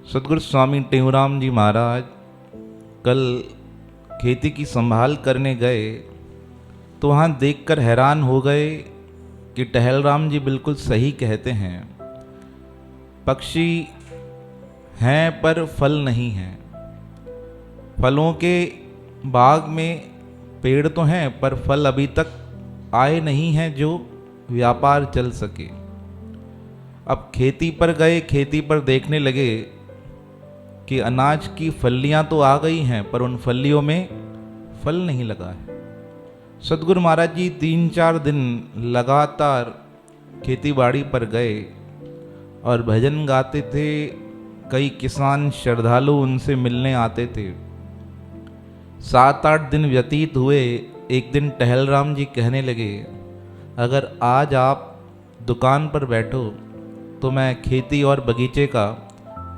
सदगुरु स्वामी टेऊराम जी महाराज कल खेती की संभाल करने गए तो वहाँ देखकर हैरान हो गए कि टहलराम जी बिल्कुल सही कहते हैं। पक्षी हैं पर फल नहीं हैं। फलों के बाग में पेड़ तो हैं पर फल अभी तक आए नहीं हैं जो व्यापार चल सके। अब खेती पर गए, खेती पर देखने लगे कि अनाज की फलियां तो आ गई हैं पर उन फलियों में फल नहीं लगा है। सदगुरु महाराज जी 3-4 दिन लगातार खेती बाड़ी पर गए और भजन गाते थे। कई किसान श्रद्धालु उनसे मिलने आते थे। 7-8 दिन व्यतीत हुए। एक दिन टहलराम जी कहने लगे, अगर आज आप दुकान पर बैठो तो मैं खेती और बगीचे का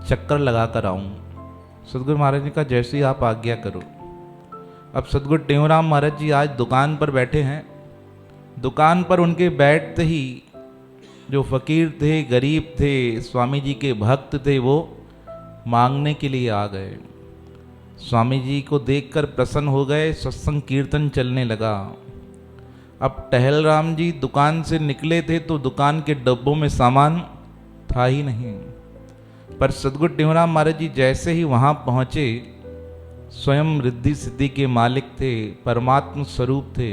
चक्कर लगा कर आऊँ। सदगुरु महाराज जी का जैसी आप आज्ञा करो। अब सदगुरु टेऊराम महाराज जी आज दुकान पर बैठे हैं। दुकान पर उनके बैठते ही जो फकीर थे, गरीब थे, स्वामी जी के भक्त थे, वो मांगने के लिए आ गए। स्वामी जी को देखकर प्रसन्न हो गए। सत्संग कीर्तन चलने लगा। अब टहलराम जी दुकान से निकले थे तो दुकान के डब्बों में सामान था ही नहीं। पर सदगुरु टेऊराम महाराज जी जैसे ही वहाँ पहुँचे, स्वयं रिद्धि सिद्धि के मालिक थे, परमात्म स्वरूप थे।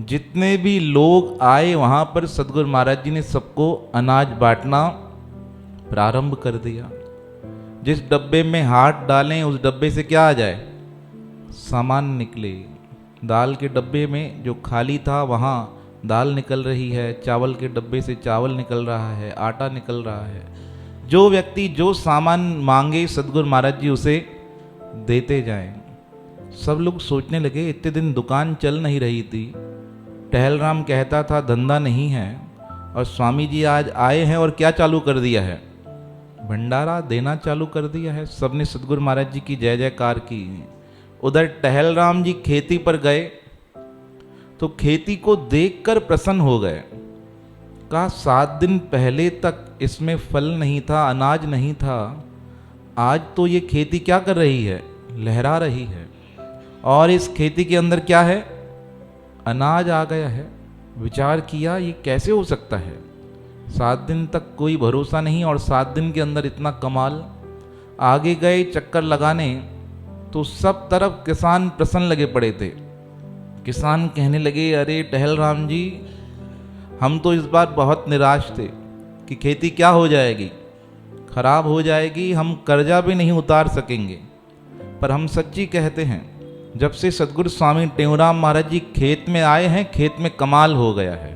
जितने भी लोग आए वहाँ पर सदगुरु महाराज जी ने सबको अनाज बांटना प्रारंभ कर दिया। जिस डब्बे में हाथ डालें उस डब्बे से क्या आ जाए, सामान निकले। दाल के डब्बे में जो खाली था वहाँ दाल निकल रही है, चावल के डब्बे से चावल निकल रहा है, आटा निकल रहा है। जो व्यक्ति जो सामान मांगे सदगुरु महाराज जी उसे देते जाएं। सब लोग सोचने लगे, इतने दिन दुकान चल नहीं रही थी, टहलराम कहता था धंधा नहीं है, और स्वामी जी आज आए हैं और क्या चालू कर दिया है, भंडारा देना चालू कर दिया है। सबने सदगुरु महाराज जी की जय जयकार की। उधर टहलराम जी खेती पर गए तो खेती को देखकर प्रसन्न हो गए। कहा 7 दिन पहले तक इसमें फल नहीं था, अनाज नहीं था, आज तो ये खेती क्या कर रही है, लहरा रही है। और इस खेती के अंदर क्या है, अनाज आ गया है। विचार किया ये कैसे हो सकता है, 7 दिन तक कोई भरोसा नहीं और 7 दिन के अंदर इतना कमाल। आगे गए चक्कर लगाने तो सब तरफ किसान प्रसन्न लगे पड़े थे। किसान कहने लगे, अरे टहलराम जी, हम तो इस बार बहुत निराश थे कि खेती क्या हो जाएगी, खराब हो जाएगी, हम कर्जा भी नहीं उतार सकेंगे। पर हम सच्ची कहते हैं, जब से सदगुरु स्वामी टेऊराम महाराज जी खेत में आए हैं, खेत में कमाल हो गया है।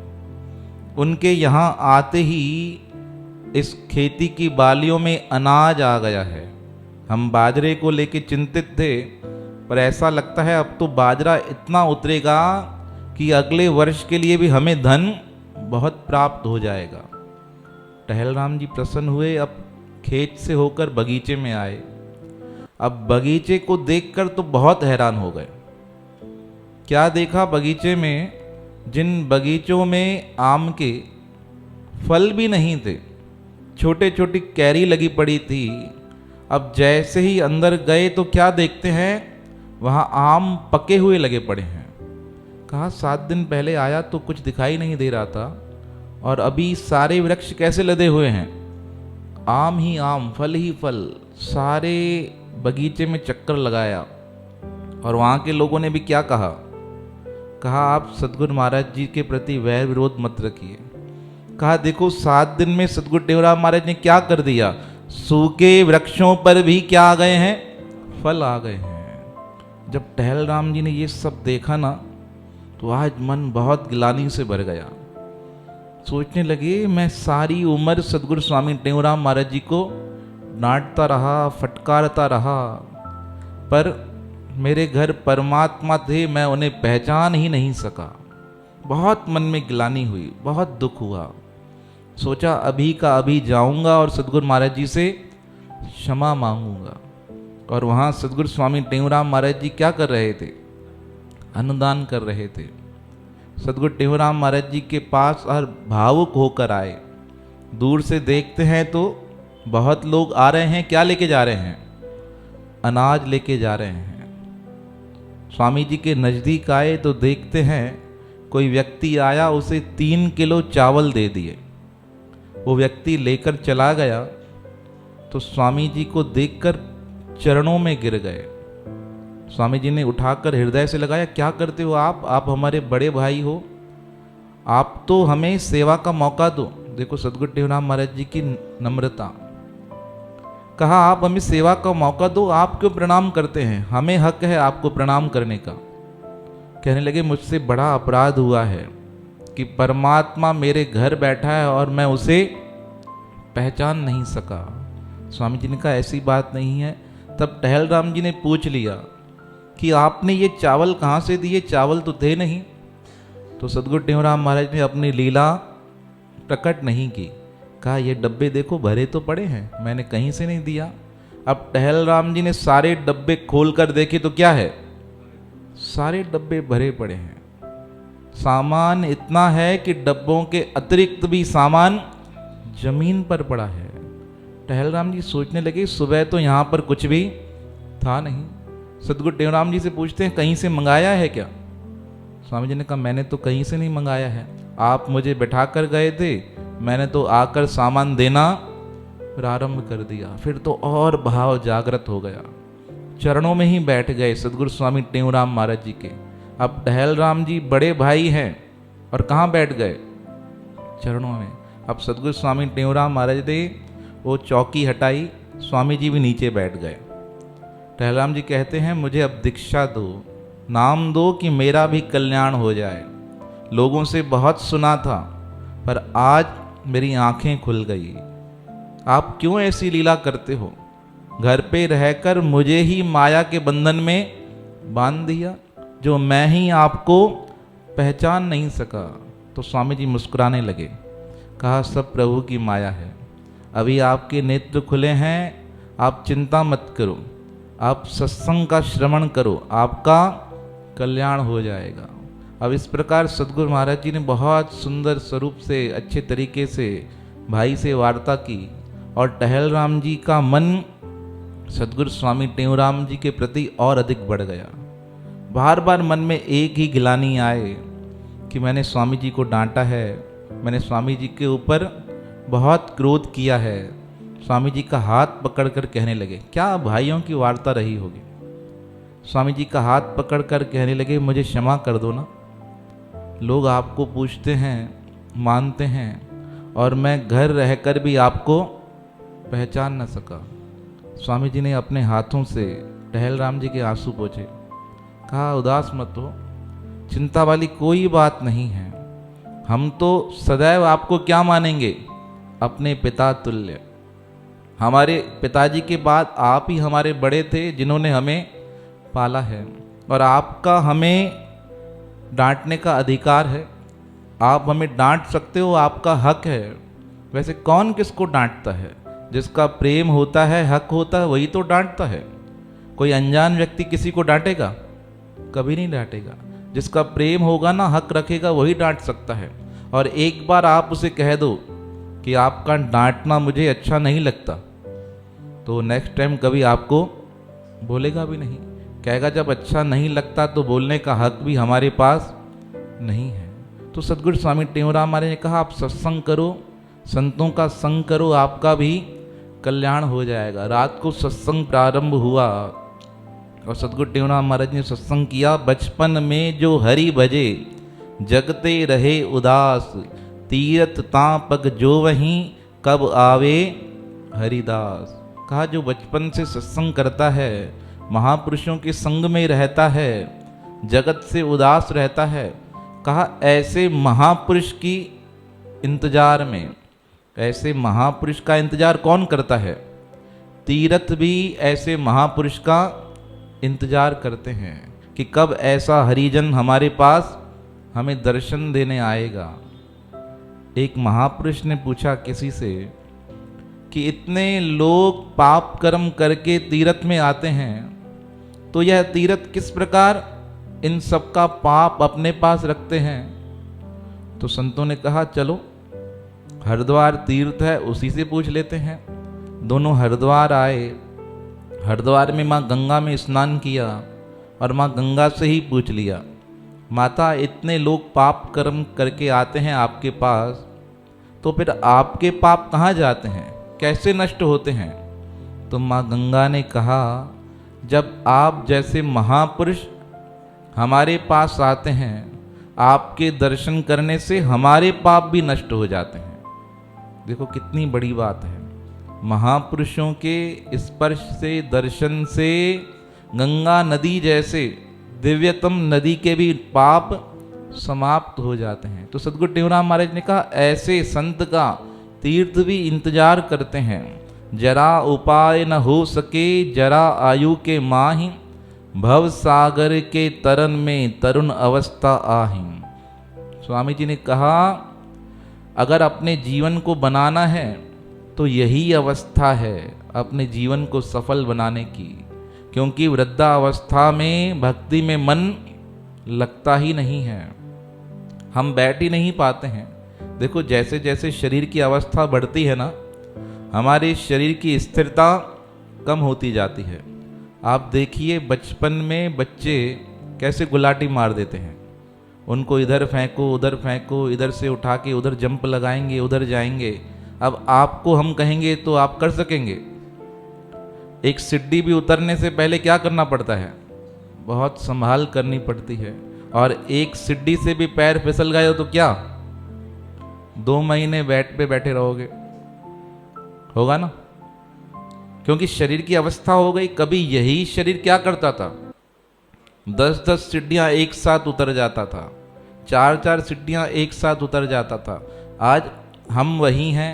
उनके यहाँ आते ही इस खेती की बालियों में अनाज आ गया है। हम बाजरे को लेके चिंतित थे, पर ऐसा लगता है अब तो बाजरा इतना उतरेगा कि अगले वर्ष के लिए भी हमें धन बहुत प्राप्त हो जाएगा। टहलराम जी प्रसन्न हुए। अब खेत से होकर बगीचे में आए। अब बगीचे को देखकर तो बहुत हैरान हो गए। क्या देखा बगीचे में, जिन बगीचों में आम के फल भी नहीं थे, छोटे छोटी कैरी लगी पड़ी थी। अब जैसे ही अंदर गए तो क्या देखते हैं, वहाँ आम पके हुए लगे पड़े हैं। कहा 7 दिन पहले आया तो कुछ दिखाई नहीं दे रहा था, और अभी सारे वृक्ष कैसे लदे हुए हैं, आम ही आम, फल ही फल। सारे बगीचे में चक्कर लगाया और वहाँ के लोगों ने भी क्या कहा, आप सदगुरु महाराज जी के प्रति वैर विरोध मत रखिए। कहा देखो 7 दिन में सदगुरु टेऊराम महाराज ने क्या कर दिया, सूखे वृक्षों पर भी क्या आ गए हैं, फल आ गए हैं। जब टहलराम जी ने ये सब देखा ना, तो आज मन बहुत गिलानी से भर गया। सोचने लगे, मैं सारी उम्र सदगुरु स्वामी टेऊराम महाराज जी को डांटता रहा, फटकारता रहा, पर मेरे घर परमात्मा थे, मैं उन्हें पहचान ही नहीं सका। बहुत मन में गिलानी हुई, बहुत दुख हुआ। सोचा अभी का अभी जाऊंगा और सदगुरु महाराज जी से क्षमा मांगूंगा। और वहाँ सदगुरु स्वामी टेऊराम महाराज जी क्या कर रहे थे, अन्नदान कर रहे थे। सदगुरु टेऊराम महाराज जी के पास और भावुक होकर आए। दूर से देखते हैं तो बहुत लोग आ रहे हैं, क्या लेके जा रहे हैं? अनाज लेके जा रहे हैं। स्वामी जी के नज़दीक आए तो देखते हैं कोई व्यक्ति आया, उसे 3 किलो चावल दे दिए। वो व्यक्ति लेकर चला गया तो स्वामी जी को देखकर चरणों में गिर गए। स्वामी जी ने उठाकर हृदय से लगाया, क्या करते हो आप हमारे बड़े भाई हो, आप तो हमें सेवा का मौका दो। देखो सदगुरु टेहराम महाराज जी की नम्रता। कहा आप हमें सेवा का मौका दो, आप क्यों प्रणाम करते हैं, हमें हक है आपको प्रणाम करने का। कहने लगे मुझसे बड़ा अपराध हुआ है कि परमात्मा मेरे घर बैठा है और मैं उसे पहचान नहीं सका। स्वामी जी ने कहा ऐसी बात नहीं है। तब टहल राम जी ने पूछ लिया कि आपने ये चावल कहाँ से दिए, चावल तो थे नहीं। तो सदगुरु टेहराम महाराज ने अपनी लीला प्रकट नहीं की। कहा ये डब्बे देखो भरे तो पड़े हैं, मैंने कहीं से नहीं दिया। अब टहल राम जी ने सारे डब्बे खोल कर देखे तो क्या है, सारे डब्बे भरे पड़े हैं। सामान इतना है कि डब्बों के अतिरिक्त भी सामान जमीन पर पड़ा है। टहल राम जी सोचने लगे सुबह तो यहाँ पर कुछ भी था नहीं। सदगुरु टेहराम जी से पूछते हैं कहीं से मंगाया है क्या? स्वामी जी ने कहा मैंने तो कहीं से नहीं मंगाया है, आप मुझे बैठा कर गए थे, मैंने तो आकर सामान देना प्रारंभ कर दिया। फिर तो और भाव जागृत हो गया, चरणों में ही बैठ गए सदगुरु स्वामी टेहराम महाराज जी के। अब टहल राम जी बड़े भाई हैं और कहाँ बैठ गए, चरणों में। अब सदगुरु स्वामी टेहराम महाराज ने वो चौकी हटाई, स्वामी जी भी नीचे बैठ गए। टहल राम जी कहते हैं मुझे अब दीक्षा दो, नाम दो कि मेरा भी कल्याण हो जाए। लोगों से बहुत सुना था पर आज मेरी आंखें खुल गई। आप क्यों ऐसी लीला करते हो, घर पे रहकर मुझे ही माया के बंधन में बांध दिया, जो मैं ही आपको पहचान नहीं सका। तो स्वामी जी मुस्कुराने लगे, कहा सब प्रभु की माया है, अभी आपके नेत्र खुले हैं, आप चिंता मत करो, आप सत्संग का श्रवण करो, आपका कल्याण हो जाएगा। अब इस प्रकार सदगुरु महाराज जी ने बहुत सुंदर स्वरूप से अच्छे तरीके से भाई से वार्ता की और टहल राम जी का मन सदगुरु स्वामी टेहराम जी के प्रति और अधिक बढ़ गया। बार बार मन में एक ही गिलानी आए कि मैंने स्वामी जी को डांटा है, मैंने स्वामी जी के ऊपर बहुत क्रोध किया है। स्वामी जी का हाथ पकड़कर कहने लगे, क्या भाइयों की वार्ता रही होगी। स्वामी जी का हाथ पकड़कर कहने लगे मुझे क्षमा कर दो ना, लोग आपको पूछते हैं, मानते हैं और मैं घर रहकर भी आपको पहचान न सका। स्वामी जी ने अपने हाथों से टहल राम जी के आंसू पोंछे, कहा उदास मत हो, चिंता वाली कोई बात नहीं है, हम तो सदैव आपको क्या मानेंगे, अपने पिता तुल्य। हमारे पिताजी के बाद आप ही हमारे बड़े थे जिन्होंने हमें पाला है और आपका हमें डांटने का अधिकार है, आप हमें डांट सकते हो, आपका हक है। वैसे कौन किसको डांटता है, जिसका प्रेम होता है, हक होता है, वही तो डांटता है। कोई अनजान व्यक्ति किसी को डांटेगा, कभी नहीं डांटेगा। जिसका प्रेम होगा ना, हक रखेगा, वही डांट सकता है। और एक बार आप उसे कह दो कि आपका डांटना मुझे अच्छा नहीं लगता, तो नेक्स्ट टाइम कभी आपको बोलेगा भी नहीं, कहेगा जब अच्छा नहीं लगता तो बोलने का हक भी हमारे पास नहीं है। तो सदगुरु स्वामी टेहराम महाराज ने कहा आप सत्संग करो, संतों का संग करो, आपका भी कल्याण हो जाएगा। रात को सत्संग प्रारंभ हुआ और सदगुरु टेहराम महाराज ने सत्संग किया। बचपन में जो हरि भजे जगते रहे उदास, तीरथ तापक जो वहीं कब आवे हरिदास। कहा जो बचपन से सत्संग करता है, महापुरुषों के संग में रहता है, जगत से उदास रहता है, कहा ऐसे महापुरुष की इंतजार में, ऐसे महापुरुष का इंतजार कौन करता है, तीर्थ भी ऐसे महापुरुष का इंतजार करते हैं कि कब ऐसा हरिजन हमारे पास हमें दर्शन देने आएगा। एक महापुरुष ने पूछा किसी से कि इतने लोग पाप कर्म करके तीर्थ में आते हैं, तो यह तीर्थ किस प्रकार इन सब का पाप अपने पास रखते हैं। तो संतों ने कहा चलो हरिद्वार तीर्थ है, उसी से पूछ लेते हैं। दोनों हरिद्वार आए। हरिद्वार में माँ गंगा में स्नान किया और माँ गंगा से ही पूछ लिया, माता इतने लोग पाप कर्म करके आते हैं आपके पास, तो फिर आपके पाप कहाँ जाते हैं, कैसे नष्ट होते हैं? तो माँ गंगा ने कहा, जब आप जैसे महापुरुष हमारे पास आते हैं, आपके दर्शन करने से हमारे पाप भी नष्ट हो जाते हैं। देखो कितनी बड़ी बात है। महापुरुषों के स्पर्श से, दर्शन से गंगा नदी जैसे दिव्यतम नदी के भी पाप समाप्त हो जाते हैं। तो सदगुरु टेहराम महाराज ने कहा, ऐसे संत का तीर्थ भी इंतजार करते हैं। जरा उपाय न हो सके, जरा आयु के माही, भव सागर के तरन में तरुण अवस्था आही। स्वामी जी ने कहा, अगर अपने जीवन को बनाना है तो यही अवस्था है अपने जीवन को सफल बनाने की, क्योंकि वृद्धावस्था में भक्ति में मन लगता ही नहीं है, हम बैठ ही नहीं पाते हैं। देखो जैसे जैसे शरीर की अवस्था बढ़ती है ना, हमारे शरीर की स्थिरता कम होती जाती है। आप देखिए बचपन में बच्चे कैसे गुलाटी मार देते हैं, उनको इधर फेंको उधर फेंको, इधर से उठा के उधर जंप लगाएंगे, उधर जाएंगे। अब आपको हम कहेंगे तो आप कर सकेंगे? एक सीढ़ी भी उतरने से पहले क्या करना पड़ता है, बहुत संभाल करनी पड़ती है। और एक सीढ़ी से भी पैर फिसल गए तो क्या 2 महीने बेड पे बैठे रहोगे? होगा ना, क्योंकि शरीर की अवस्था हो गई। कभी यही शरीर क्या करता था, 10-10 सीढ़ियां एक साथ उतर जाता था, 4-4 सीढ़ियां एक साथ उतर जाता था। आज हम वही हैं,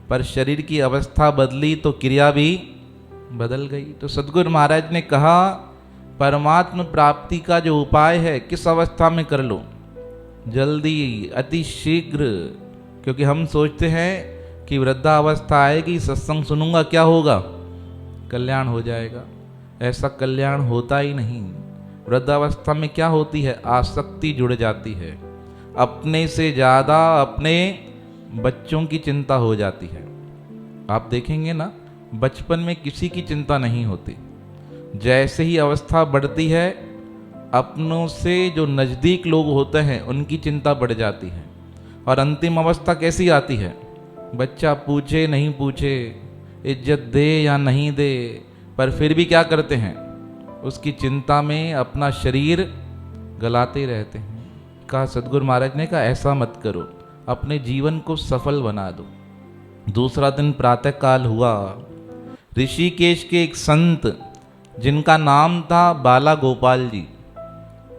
पर शरीर की अवस्था बदली तो क्रिया भी बदल गई। तो सदगुरु महाराज ने कहा, परमात्म प्राप्ति का जो उपाय है किस अवस्था में कर लो, जल्दी, अति शीघ्र। क्योंकि हम सोचते हैं कि वृद्धावस्था आएगी, सत्संग सुनूंगा, क्या होगा, कल्याण हो जाएगा। ऐसा कल्याण होता ही नहीं। वृद्धावस्था में क्या होती है, आसक्ति जुड़ जाती है, अपने से ज़्यादा अपने बच्चों की चिंता हो जाती है। आप देखेंगे ना, बचपन में किसी की चिंता नहीं होती, जैसे ही अवस्था बढ़ती है अपनों से जो नज़दीक लोग होते हैं उनकी चिंता बढ़ जाती है। और अंतिम अवस्था कैसी आती है, बच्चा पूछे नहीं पूछे, इज्जत दे या नहीं दे, पर फिर भी क्या करते हैं, उसकी चिंता में अपना शरीर गलाते रहते हैं। कहा सदगुरु महाराज ने कहा, ऐसा मत करो, अपने जीवन को सफल बना दो। दूसरा दिन प्रातः काल हुआ, ऋषिकेश के एक संत जिनका नाम था बाला गोपाल जी,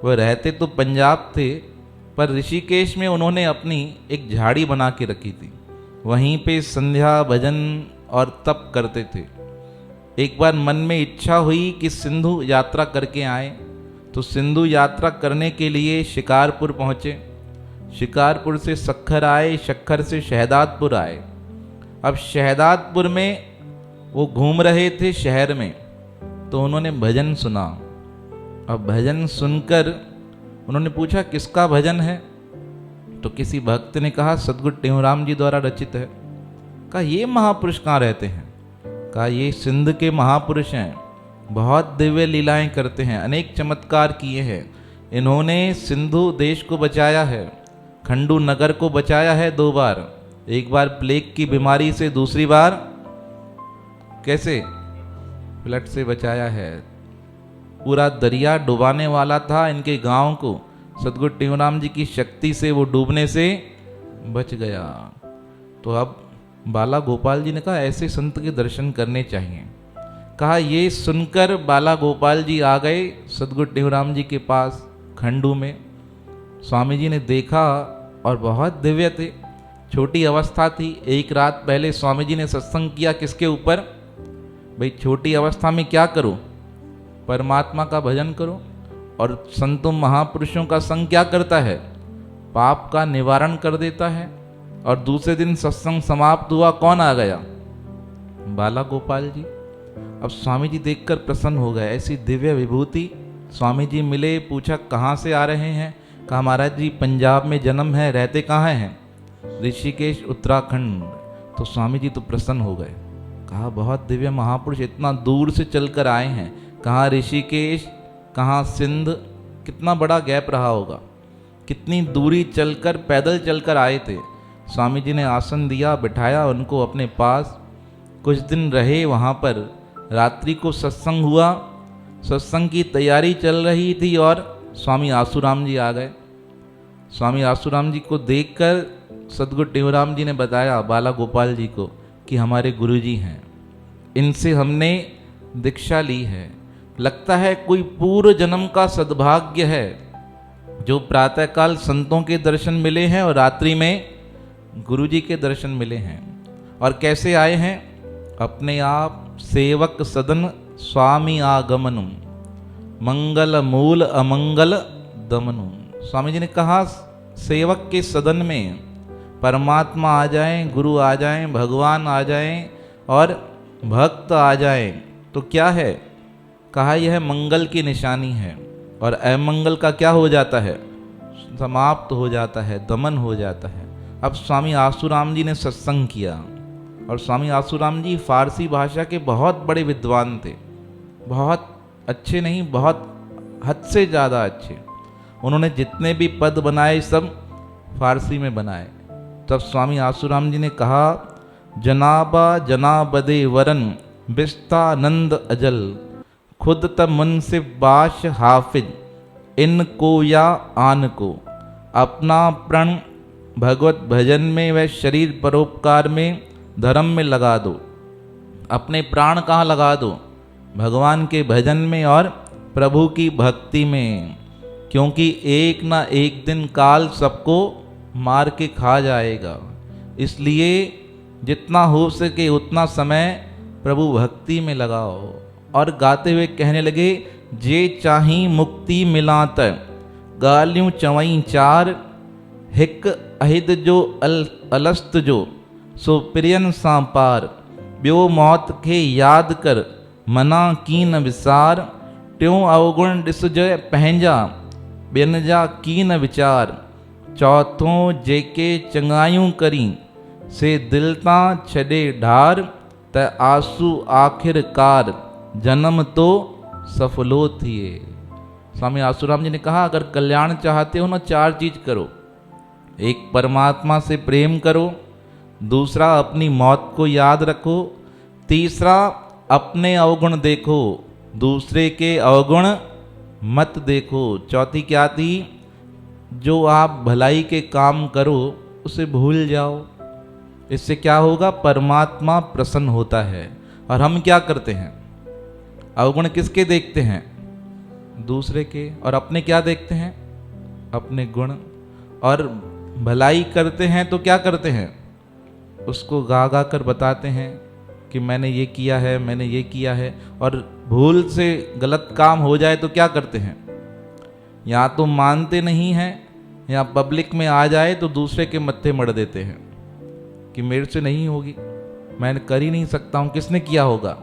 वह रहते तो पंजाब थे, पर ऋषिकेश में उन्होंने अपनी एक झाड़ी बना के रखी थी। वहीं पे संध्या भजन और तप करते थे। एक बार मन में इच्छा हुई कि सिंधु यात्रा करके आए, तो सिंधु यात्रा करने के लिए शिकारपुर पहुँचे। शिकारपुर से सक्खर आए, सक्खर से शहदादपुर आए। अब शहदादपुर में वो घूम रहे थे शहर में, तो उन्होंने भजन सुना। अब भजन सुनकर उन्होंने पूछा, किसका भजन है? तो किसी भक्त ने कहा, सदगुरु टेहराम जी द्वारा रचित है। कहा, ये महापुरुष कहाँ रहते हैं? कहा, ये सिंध के महापुरुष हैं, बहुत दिव्य लीलाएं करते हैं, अनेक चमत्कार किए हैं। इन्होंने सिंधु देश को बचाया है, खंडू नगर को बचाया है 2 बार। एक बार प्लेग की बीमारी से, दूसरी बार कैसे, फ्लड से बचाया है। पूरा दरिया डुबाने वाला था इनके गांव को, सदगुरु टेहराम जी की शक्ति से वो डूबने से बच गया। तो अब बाला गोपाल जी ने कहा, ऐसे संत के दर्शन करने चाहिए। कहा, ये सुनकर बाला गोपाल जी आ गए सदगुरु टेहराम जी के पास खंडू में। स्वामी जी ने देखा और बहुत दिव्य थे, छोटी अवस्था थी। एक रात पहले स्वामी जी ने सत्संग किया, किसके ऊपर? भाई छोटी अवस्था में क्या करो, परमात्मा का भजन करो। और संतों महापुरुषों का संग क्या करता है, पाप का निवारण कर देता है। और दूसरे दिन सत्संग समाप्त हुआ, कौन आ गया? बाला गोपाल जी। अब स्वामी जी देखकर प्रसन्न हो गए, ऐसी दिव्य विभूति। स्वामी जी मिले, पूछा कहाँ से आ रहे हैं? कहा, महाराज जी पंजाब में जन्म है, रहते कहाँ हैं? ऋषिकेश उत्तराखंड। तो स्वामी जी तो प्रसन्न हो गए, कहा बहुत दिव्य महापुरुष, इतना दूर से चलकर आए हैं, कहाँ ऋषिकेश, कहाँ सिंध, कितना बड़ा गैप रहा होगा, कितनी दूरी चलकर पैदल चलकर आए थे। स्वामी जी ने आसन दिया, बिठाया उनको अपने पास, कुछ दिन रहे वहाँ पर। रात्रि को सत्संग हुआ, सत्संग की तैयारी चल रही थी और स्वामी आसूराम जी आ गए। स्वामी आसूराम जी को देखकर सद्गुरु टेवराम जी ने बताया बाला गोपाल जी को कि हमारे गुरुजी हैं, इनसे हमने दीक्षा ली है। लगता है कोई पूर्व जन्म का सद्भाग्य है जो प्रातःकाल संतों के दर्शन मिले हैं और रात्रि में गुरुजी के दर्शन मिले हैं। और कैसे आए हैं? अपने आप सेवक सदन स्वामी आगमनु, मंगल मूल अमंगल दमनु। स्वामी जी ने कहा सेवक के सदन में परमात्मा आ जाएं, गुरु आ जाएं, भगवान आ जाएं और भक्त आ जाएं तो क्या है? कहा यह मंगल की निशानी है और अमंगल का क्या हो जाता है? समाप्त हो जाता है, दमन हो जाता है। अब स्वामी आसूराम जी ने सत्संग किया और स्वामी आसूराम जी फारसी भाषा के बहुत बड़े विद्वान थे, बहुत अच्छे नहीं, बहुत हद से ज़्यादा अच्छे। उन्होंने जितने भी पद बनाए सब फारसी में बनाए। तब स्वामी आसूराम जी ने कहा जनाबा जनाबदे वरन बिस्तानंद अजल, खुद त मुनसिफ बाश हाफिज, इनको या आन को, अपना प्रण भगवत भजन में व शरीर परोपकार में धर्म में लगा दो। अपने प्राण कहाँ लगा दो? भगवान के भजन में और प्रभु की भक्ति में, क्योंकि एक ना एक दिन काल सबको मार के खा जाएगा। इसलिए जितना हो सके उतना समय प्रभु भक्ति में लगाओ। और गाते हुए कहने लगे जे चाही मुक्ति मिलात, गालियों चवई चार, हिक अहिद जो अलस्त जो, सो प्रियन सां पार, ब्यो मौत के याद कर मना कीन विसार, त्यों अवगुण ॾिस जय पंहिंजा ॿियनि जा कीन विचार, चौथों जेके चङायूं करी से दिल तां छॾे ढार, त आंसू आखिरकार जन्म तो सफलो थिए। स्वामी आसूराम जी ने कहा अगर कल्याण चाहते हो ना, चार चीज करो। एक, परमात्मा से प्रेम करो। दूसरा, अपनी मौत को याद रखो। तीसरा, अपने अवगुण देखो, दूसरे के अवगुण मत देखो। चौथी क्या थी? जो आप भलाई के काम करो उसे भूल जाओ। इससे क्या होगा? परमात्मा प्रसन्न होता है। और हम क्या करते हैं? अवगुण किसके देखते हैं? दूसरे के। और अपने क्या देखते हैं? अपने गुण। और भलाई करते हैं तो क्या करते हैं? उसको गा गा कर बताते हैं कि मैंने ये किया है, मैंने ये किया है। और भूल से गलत काम हो जाए तो क्या करते हैं? या तो मानते नहीं हैं, या पब्लिक में आ जाए तो दूसरे के मत्थे मढ़ देते हैं कि मेरे से नहीं होगी, मैं कर ही नहीं सकता हूँ। किसने किया होगा?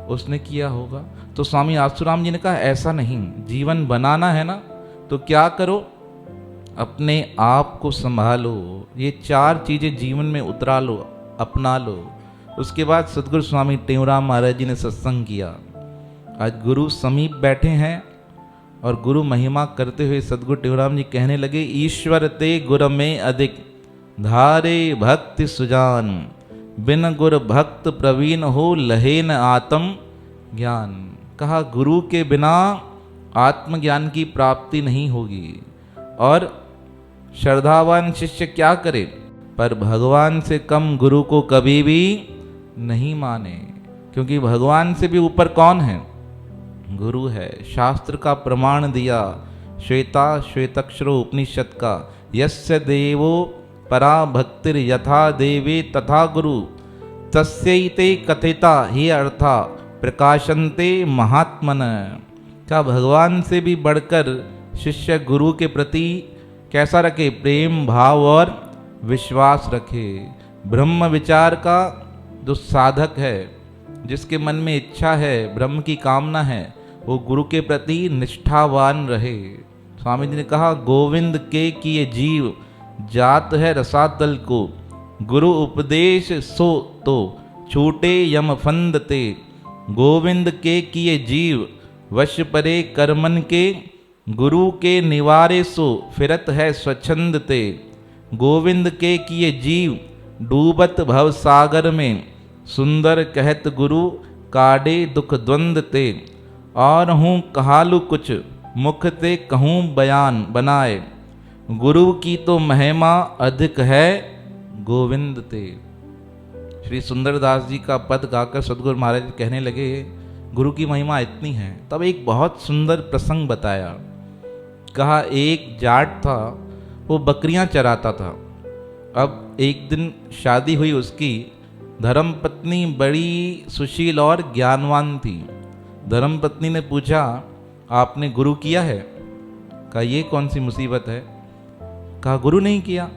उसने किया होगा। तो स्वामी आसूराम जी ने कहा ऐसा नहीं, जीवन बनाना है ना तो क्या करो? अपने आप को संभालो। ये चार चीज़ें जीवन में उतरा लो, अपना लो। उसके बाद सदगुरु स्वामी टेवराम महाराज जी ने सत्संग किया। आज गुरु समीप बैठे हैं और गुरु महिमा करते हुए सदगुरु टेवराम जी कहने लगे ईश्वर ते गुर में अधिक, धारे भक्ति सुजान, बिन गुर भक्त प्रवीण हो लहे न आत्म ज्ञान। कहा गुरु के बिना आत्मज्ञान की प्राप्ति नहीं होगी। और श्रद्धावान शिष्य क्या करे? पर भगवान से कम गुरु को कभी भी नहीं माने, क्योंकि भगवान से भी ऊपर कौन है? गुरु है। शास्त्र का प्रमाण दिया श्वेता श्वेतक्षरो उपनिषद का, यस्य देवो परा भक्तिर यथा देवे तथा गुरु, तस्यैते कथिता ही अर्था प्रकाशन्ते महात्मन। क्या भगवान से भी बढ़कर शिष्य गुरु के प्रति कैसा रखे? प्रेम भाव और विश्वास रखे। ब्रह्म विचार का जो साधक है, जिसके मन में इच्छा है, ब्रह्म की कामना है, वो गुरु के प्रति निष्ठावान रहे। स्वामी जी ने कहा गोविंद के किए जीव जात है रसातल को, गुरु उपदेश सो तो छूटे यम फंद ते, गोविंद के किए जीव वश परे करमन के, गुरु के निवारे सो फिरत है स्वच्छंद ते। गोविंद के किए जीव डूबत भव सागर में, सुंदर कहत गुरु काडे दुख द्वंद ते। और हूँ कहालु कुछ मुख ते कहूँ बयान बनाए, गुरु की तो महिमा अधिक है गोविंद ते। श्री सुंदरदास जी का पद गाकर सदगुरु महाराज कहने लगे गुरु की महिमा इतनी है। तब एक बहुत सुंदर प्रसंग बताया। कहा एक जाट था, वो बकरियां चराता था। अब एक दिन शादी हुई उसकी। धर्मपत्नी बड़ी सुशील और ज्ञानवान थी। धर्मपत्नी ने पूछा आपने गुरु किया है? कहा ये कौन सी मुसीबत है? कहा गुरु नहीं किया,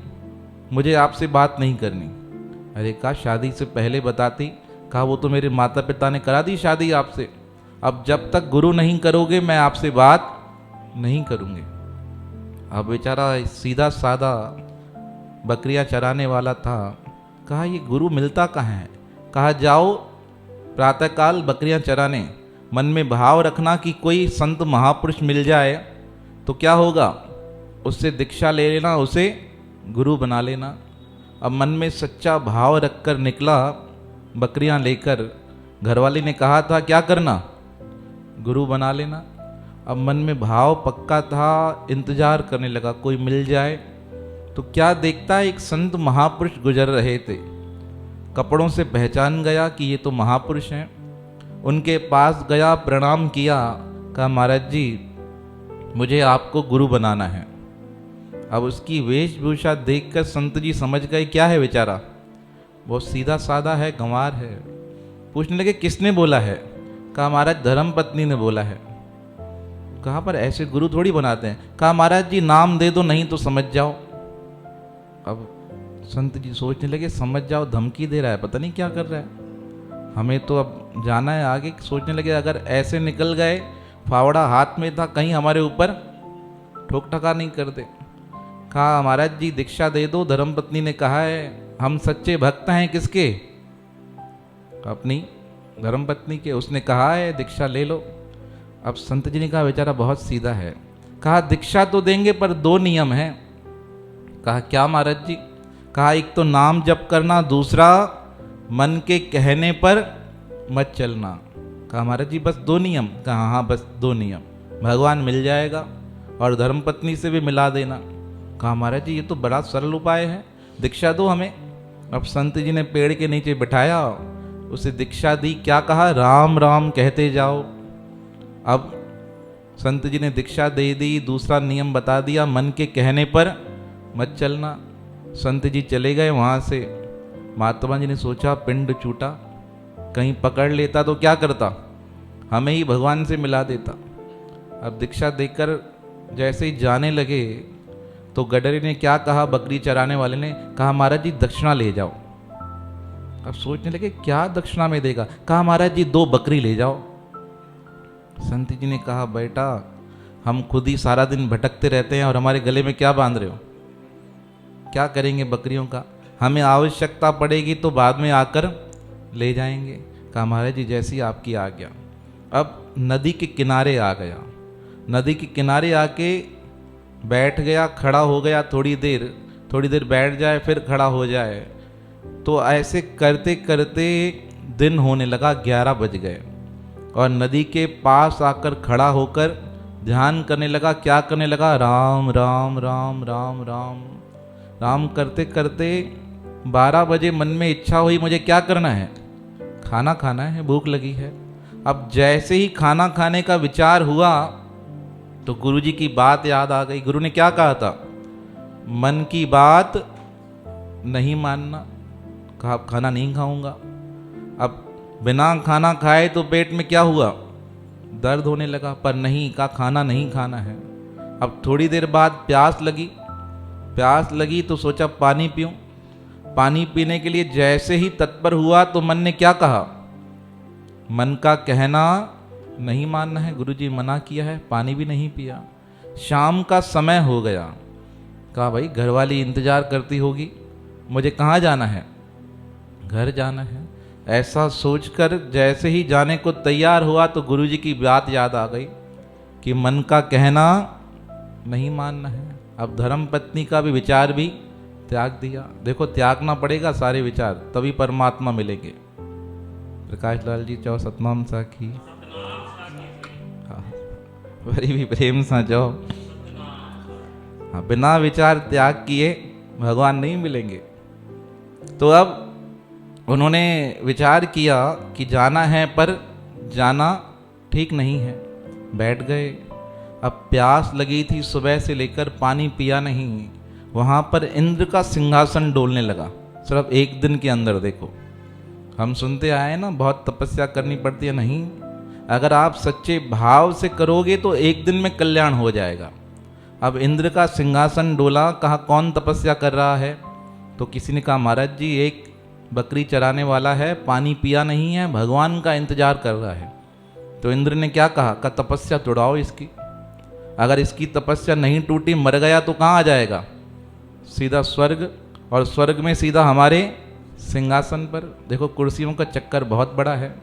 मुझे आपसे बात नहीं करनी। अरे कहा शादी से पहले बताती। कहा वो तो मेरे माता पिता ने करा दी शादी आपसे, अब जब तक गुरु नहीं करोगे मैं आपसे बात नहीं करूँगी। अब बेचारा सीधा सादा बकरियां चराने वाला था। कहा ये गुरु मिलता कहाँ है? कहा जाओ प्रातःकाल बकरियां चराने, मन में भाव रखना कि कोई संत महापुरुष मिल जाए तो क्या होगा, उससे दीक्षा ले लेना, उसे गुरु बना लेना। अब मन में सच्चा भाव रखकर निकला बकरियां लेकर। घरवाली ने कहा था क्या करना, गुरु बना लेना। अब मन में भाव पक्का था, इंतजार करने लगा कोई मिल जाए। तो क्या देखता एक संत महापुरुष गुजर रहे थे। कपड़ों से पहचान गया कि ये तो महापुरुष हैं। उनके पास गया, प्रणाम किया। कहा महाराज जी मुझे आपको गुरु बनाना है। अब उसकी वेशभूषा देखकर संत जी समझ गए क्या है बेचारा, बहुत सीधा साधा है, गंवार है। पूछने लगे किसने बोला है? कहा महाराज धर्मपत्नी ने बोला है। कहा पर ऐसे गुरु थोड़ी बनाते हैं। कहा महाराज जी नाम दे दो, नहीं तो समझ जाओ। अब संत जी सोचने लगे समझ जाओ धमकी दे रहा है, पता नहीं क्या कर रहा है, हमें तो अब जाना है आगे। सोचने लगे अगर ऐसे निकल गए, फावड़ा हाथ में था, कहीं हमारे ऊपर ठोक ठका नहीं कर दे। कहा महाराज जी दीक्षा दे दो। धर्मपत्नी ने कहा है हम सच्चे भक्त हैं किसके? अपनी धर्मपत्नी के। उसने कहा है दीक्षा ले लो। अब संत जी ने कहा बेचारा बहुत सीधा है। कहा दीक्षा तो देंगे पर दो नियम हैं। कहा क्या महाराज जी? कहा एक तो नाम जप करना, दूसरा मन के कहने पर मत चलना। कहा महाराज जी बस दो नियम? कहा हाँ बस दो नियम, भगवान मिल जाएगा और धर्मपत्नी से भी मिला देना। कहा महाराज जी ये तो बड़ा सरल उपाय है, दीक्षा दो हमें। अब संत जी ने पेड़ के नीचे बिठाया, उसे दीक्षा दी। क्या कहा? राम राम कहते जाओ। अब संत जी ने दीक्षा दे दी, दूसरा नियम बता दिया, मन के कहने पर मत चलना। संत जी चले गए वहाँ से। महात्मा जी ने सोचा पिंड छूटा, कहीं पकड़ लेता तो क्या करता, हमें ही भगवान से मिला देता। अब दीक्षा देकर जैसे ही जाने लगे तो गडरी ने क्या कहा, बकरी चराने वाले ने कहा महाराज जी दक्षिणा ले जाओ। अब सोचने लगे क्या दक्षिणा में देगा? कहा महाराज जी 2 बकरी ले जाओ। संत जी ने कहा बेटा हम खुद ही सारा दिन भटकते रहते हैं और हमारे गले में क्या बांध रहे हो, क्या करेंगे बकरियों का, हमें आवश्यकता पड़ेगी तो बाद में आकर ले जाएंगे। कहा महाराज जी जैसी आपकी आज्ञा। अब नदी के किनारे आ गया। नदी के किनारे आके बैठ गया, खड़ा हो गया थोड़ी देर बैठ जाए फिर खड़ा हो जाए। तो ऐसे करते करते दिन होने लगा, 11 बज गए और नदी के पास आकर खड़ा होकर ध्यान करने लगा। क्या करने लगा? राम राम राम राम राम राम करते करते 12 बजे मन में इच्छा हुई मुझे क्या करना है, खाना खाना है, भूख लगी है। अब जैसे ही खाना खाने का विचार हुआ तो गुरु जी की बात याद आ गई। गुरु ने क्या कहा था? मन की बात नहीं मानना। कहा खाना नहीं खाऊंगा। अब बिना खाना खाए तो पेट में क्या हुआ, दर्द होने लगा, पर नहीं, कहा खाना नहीं खाना है। अब थोड़ी देर बाद प्यास लगी तो सोचा पानी पीऊं। पानी पीने के लिए जैसे ही तत्पर हुआ तो मन ने क्या कहा, मन का कहना नहीं मानना है, गुरुजी मना किया है, पानी भी नहीं पिया। शाम का समय हो गया। कहा भाई घरवाली इंतजार करती होगी, मुझे कहाँ जाना है, घर जाना है। ऐसा सोचकर जैसे ही जाने को तैयार हुआ तो गुरुजी की बात याद आ गई कि मन का कहना नहीं मानना है। अब धर्म पत्नी का भी विचार भी त्याग दिया। देखो, त्यागना पड़ेगा सारे विचार, तभी परमात्मा मिलेंगे। प्रकाश लाल जी चाहो सतनाम सा की, हाँ, बड़ी भी प्रेम सा जाओ। हाँ, बिना विचार त्याग किए भगवान नहीं मिलेंगे। तो अब उन्होंने विचार किया कि जाना है पर जाना ठीक नहीं है। बैठ गए। अब प्यास लगी थी, सुबह से लेकर पानी पिया नहीं। वहाँ पर इंद्र का सिंहासन डोलने लगा, सिर्फ एक दिन के अंदर। देखो, हम सुनते आए हैं ना, बहुत तपस्या करनी पड़ती है। नहीं, अगर आप सच्चे भाव से करोगे तो एक दिन में कल्याण हो जाएगा। अब इंद्र का सिंहासन डोला। कहा कौन तपस्या कर रहा है? तो किसी ने कहा महाराज जी, एक बकरी चराने वाला है, पानी पिया नहीं है, भगवान का इंतजार कर रहा है। तो इंद्र ने क्या कहा? तपस्या तोड़ाओ इसकी। अगर इसकी तपस्या नहीं टूटी, मर गया तो कहाँ आ जाएगा? सीधा स्वर्ग, और स्वर्ग में सीधा हमारे सिंहासन पर। देखो, कुर्सियों का चक्कर बहुत बड़ा है।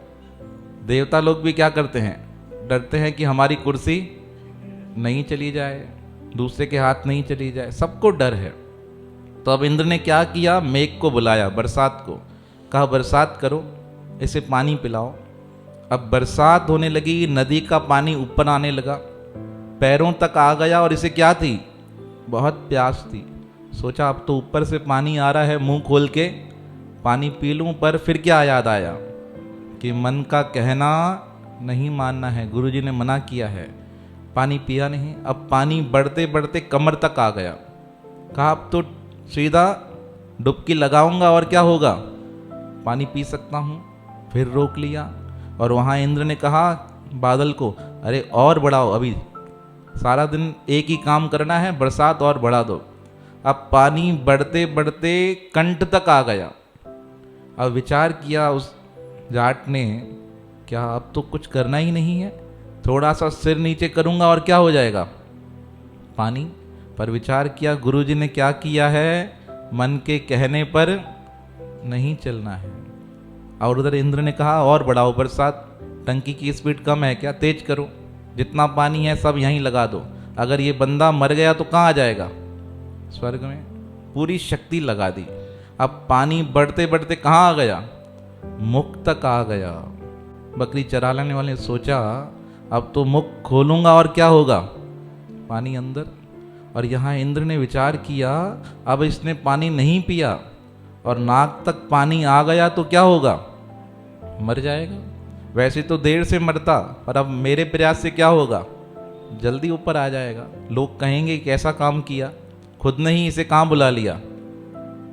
देवता लोग भी क्या करते हैं? डरते हैं कि हमारी कुर्सी नहीं चली जाए, दूसरे के हाथ नहीं चली जाए, सबको डर है। तो अब इंद्र ने क्या किया? मेघ को बुलाया, बरसात को। कहा बरसात करो, इसे पानी पिलाओ। अब बरसात होने लगी, नदी का पानी ऊपर आने लगा, पैरों तक आ गया। और इसे क्या थी? बहुत प्यास थी। सोचा अब तो ऊपर से पानी आ रहा है, मुंह खोल के पानी पी लूं। पर फिर क्या याद आया कि मन का कहना नहीं मानना है, गुरुजी ने मना किया है। पानी पिया नहीं। अब पानी बढ़ते बढ़ते कमर तक आ गया। कहा अब तो सीधा डुबकी लगाऊंगा और क्या होगा? पानी पी सकता हूँ। फिर रोक लिया। और वहाँ इंद्र ने कहा बादल को, अरे और बढ़ाओ, अभी सारा दिन एक ही काम करना है, बरसात और बढ़ा दो। अब पानी बढ़ते बढ़ते कंठ तक आ गया। अब विचार किया उस जाट ने, क्या अब तो कुछ करना ही नहीं है, थोड़ा सा सिर नीचे करूंगा और क्या हो जाएगा? पानी। पर विचार किया, गुरुजी ने क्या किया है? मन के कहने पर नहीं चलना है। और उधर इंद्र ने कहा और बढ़ाओ बरसात, टंकी की स्पीड कम है क्या? तेज करो, जितना पानी है सब यहीं लगा दो। अगर ये बंदा मर गया तो कहाँ आ जाएगा? स्वर्ग में। पूरी शक्ति लगा दी। अब पानी बढ़ते बढ़ते कहाँ आ गया? मुख तक आ गया। बकरी चराने वाले ने सोचा अब तो मुख खोलूंगा और क्या होगा? पानी अंदर। और यहाँ इंद्र ने विचार किया, अब इसने पानी नहीं पिया और नाक तक पानी आ गया तो क्या होगा? मर जाएगा। वैसे तो देर से मरता, पर अब मेरे प्रयास से क्या होगा? जल्दी ऊपर आ जाएगा। लोग कहेंगे कैसा काम किया, खुद ने ही इसे कहाँ बुला लिया,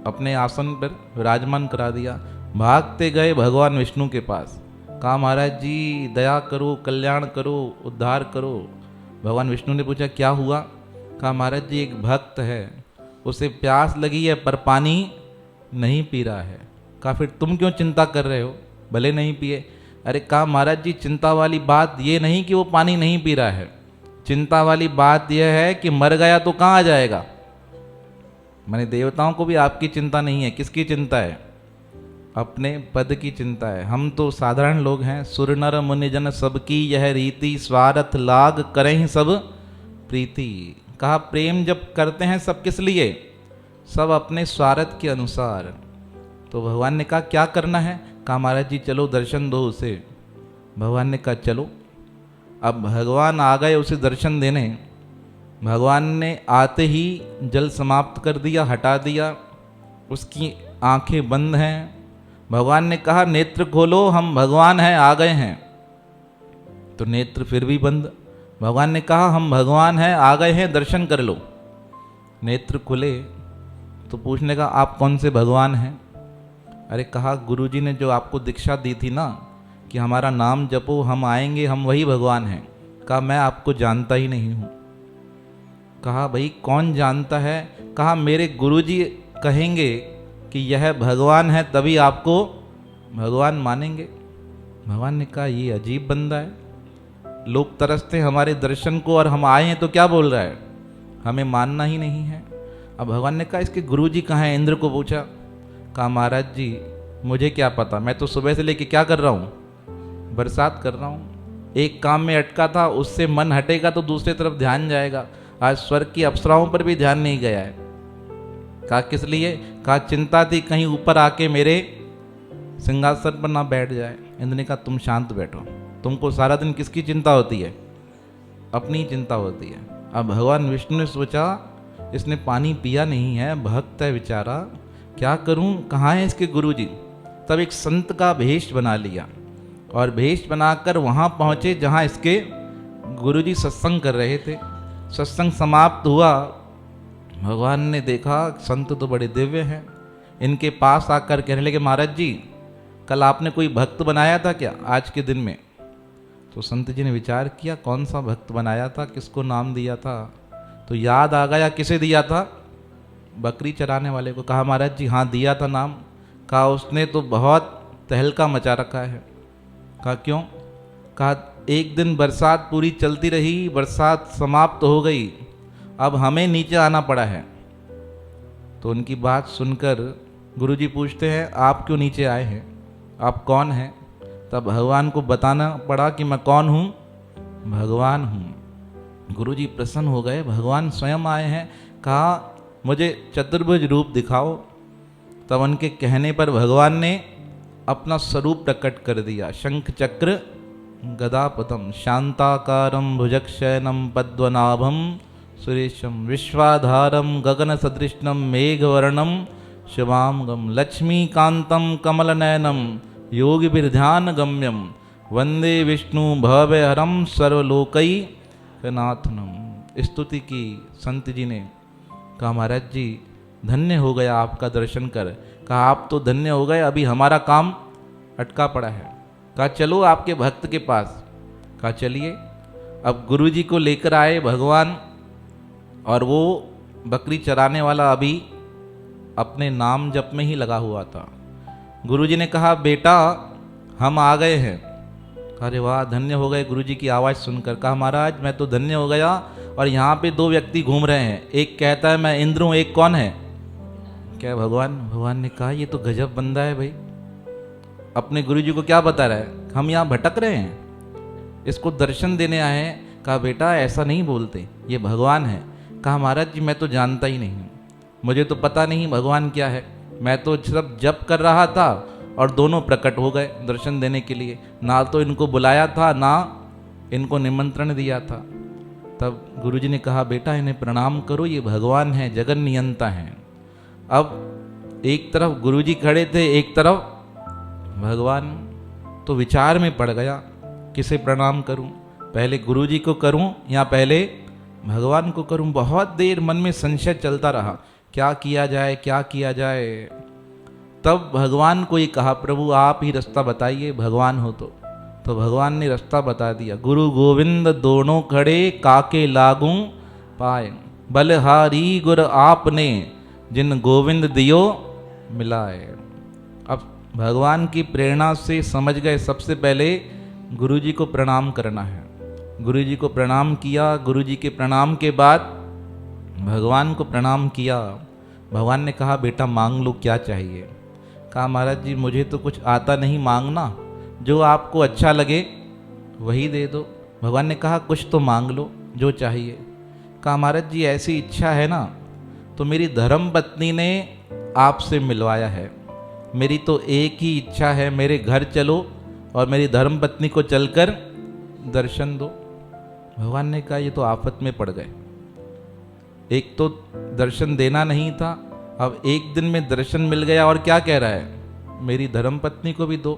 अपने आसन पर विराजमान करा दिया। भागते गए भगवान विष्णु के पास। कहा महाराज जी दया करो, कल्याण करो, उद्धार करो। भगवान विष्णु ने पूछा क्या हुआ? कहा महाराज जी एक भक्त है, उसे प्यास लगी है पर पानी नहीं पी रहा है। कहा फिर तुम क्यों चिंता कर रहे हो, भले नहीं पिए? अरे कहा महाराज जी चिंता वाली बात ये नहीं कि वो पानी नहीं पी रहा है, चिंता वाली बात यह है कि मर गया तो कहाँ आ जाएगा। मैंने देवताओं को भी आपकी चिंता नहीं है, किसकी चिंता है? अपने पद की चिंता है। हम तो साधारण लोग हैं। सुर नर मुनिजन सबकी यह रीति, स्वार्थ लाग करें सब प्रीति। कहा प्रेम जब करते हैं सब किस लिए? सब अपने स्वार्थ के अनुसार। तो भगवान ने कहा क्या करना है? कहा महाराज जी चलो दर्शन दो उसे। भगवान ने कहा चलो। अब भगवान आ गए उसे दर्शन देने। भगवान ने आते ही जल समाप्त कर दिया, हटा दिया। उसकी आंखें बंद हैं। भगवान ने कहा नेत्र खोलो, हम भगवान हैं, आ गए हैं। तो नेत्र फिर भी बंद। भगवान ने कहा हम भगवान हैं, आ गए हैं, दर्शन कर लो। नेत्र खुले तो पूछने का आप कौन से भगवान हैं? अरे कहा गुरुजी ने जो आपको दीक्षा दी थी ना कि हमारा नाम जपो हम आएंगे, हम वही भगवान हैं। कहा मैं आपको जानता ही नहीं हूँ। कहा भाई कौन जानता है? कहा मेरे गुरुजी कहेंगे कि यह भगवान है तभी आपको भगवान मानेंगे। भगवान ने कहा ये अजीब बंदा है, लोग तरसते हमारे दर्शन को और हम आए हैं तो क्या बोल रहा है, हमें मानना ही नहीं है। अब भगवान ने कहा इसके गुरुजी कहाँ हैं? इंद्र को पूछा। कहा महाराज जी मुझे क्या पता, मैं तो सुबह से लेके क्या कर रहा हूँ, बरसात कर रहा हूँ। एक काम में अटका था, उससे मन हटेगा तो दूसरी तरफ ध्यान जाएगा। आज स्वर्ग की अप्सराओं पर भी ध्यान नहीं गया है। कहा किस लिए? कहा चिंता थी कहीं ऊपर आके मेरे सिंहासन पर ना बैठ जाए। इंद्र ने कहा तुम शांत बैठो, तुमको सारा दिन किसकी चिंता होती है? अपनी चिंता होती है। अब भगवान विष्णु ने सोचा इसने पानी पिया नहीं है, भक्त है बेचारा, क्या करूं, कहाँ है इसके गुरुजी? तब एक संत का भेष बना लिया और भेष बनाकर वहाँ पहुँचे जहाँ इसके गुरुजी सत्संग कर रहे थे। सत्संग समाप्त हुआ, भगवान ने देखा संत तो बड़े दिव्य हैं। इनके पास आकर कहने लगे महाराज जी, कल आपने कोई भक्त बनाया था क्या आज के दिन में? तो संत जी ने विचार किया कौन सा भक्त बनाया था, किसको नाम दिया था? तो याद आ गया किसे दिया था? बकरी चराने वाले को। कहा महाराज जी हाँ दिया था नाम। कहा उसने तो बहुत तहलका मचा रखा है। कहा क्यों? कहा एक दिन बरसात पूरी चलती रही, बरसात समाप्त हो गई, अब हमें नीचे आना पड़ा है। तो उनकी बात सुनकर गुरुजी पूछते हैं आप क्यों नीचे आए हैं, आप कौन हैं? तब भगवान को बताना पड़ा कि मैं कौन हूँ, भगवान हूँ। गुरुजी प्रसन्न हो गए, भगवान स्वयं आए हैं। कहा मुझे चतुर्भुज रूप दिखाओ। तब उनके कहने पर भगवान ने अपना स्वरूप प्रकट कर दिया। शंख चक्र गदा पद्म शांताकारं भुजगशयनं पद्मनाभं सुरेशं विश्वाधारं गगन सदृशं मेघवर्णं शुभांगं लक्ष्मीकांतं कमलनयनं योगिभिर्ध्यान गम्यम वंदे विष्णु भवभयहरं सर्वलोकैकनाथनम। स्तुति की संत जी ने। कहा महाराज जी धन्य हो गया आपका दर्शन कर। कहा आप तो धन्य हो गए, अभी हमारा काम अटका पड़ा है। कहा चलो आपके भक्त के पास। कहा चलिए। अब गुरुजी को लेकर आए भगवान, और वो बकरी चराने वाला अभी अपने नाम जप में ही लगा हुआ था। गुरुजी ने कहा बेटा हम आ गए हैं। अरे वाह, धन्य हो गए गुरुजी की आवाज़ सुनकर। कहा महाराज मैं तो धन्य हो गया, और यहाँ पे दो व्यक्ति घूम रहे हैं, एक कहता है मैं इंद्र हूँ, एक कौन है? क्या भगवान? भगवान ने कहा ये तो गजब बंदा है भाई, अपने गुरुजी को क्या बता रहा है, हम यहाँ भटक रहे हैं, इसको दर्शन देने आए हैं। कहा बेटा ऐसा नहीं बोलते, ये भगवान है। कहा महाराज जी मैं तो जानता ही नहीं हूँ, मुझे तो पता नहीं भगवान क्या है, मैं तो सिर्फ जप कर रहा था और दोनों प्रकट हो गए दर्शन देने के लिए, ना तो इनको बुलाया था ना इनको निमंत्रण दिया था। तब गुरुजी ने कहा बेटा इन्हें प्रणाम करो, ये भगवान है, जगन नियंता हैं। अब एक तरफ गुरुजी खड़े थे, एक तरफ भगवान, तो विचार में पड़ गया किसे प्रणाम करूं, पहले गुरुजी को करूं या पहले भगवान को करूं। बहुत देर मन में संशय चलता रहा, क्या किया जाए क्या किया जाए। तब भगवान को ये कहा प्रभु आप ही रास्ता बताइए, भगवान हो तो भगवान ने रास्ता बता दिया। गुरु गोविंद दोनों खड़े काके लागू पाए, बलहारी गुर आपने जिन गोविंद दियो मिलाए। अब भगवान की प्रेरणा से समझ गए सबसे पहले गुरुजी को प्रणाम करना है। गुरुजी को प्रणाम किया, गुरुजी के प्रणाम के बाद भगवान को प्रणाम किया। भगवान ने कहा बेटा मांग लो क्या चाहिए। कहा महाराज जी मुझे तो कुछ आता नहीं मांगना, जो आपको अच्छा लगे वही दे दो। भगवान ने कहा कुछ तो मांग लो जो चाहिए। कहा महाराज जी ऐसी इच्छा है ना, तो मेरी धर्म पत्नी ने आपसे मिलवाया है, मेरी तो एक ही इच्छा है, मेरे घर चलो और मेरी धर्म पत्नी को चलकर दर्शन दो। भगवान ने कहा ये तो आफत में पड़ गए, एक तो दर्शन देना नहीं था, अब एक दिन में दर्शन मिल गया और क्या कह रहा है मेरी धर्म पत्नी को भी दो।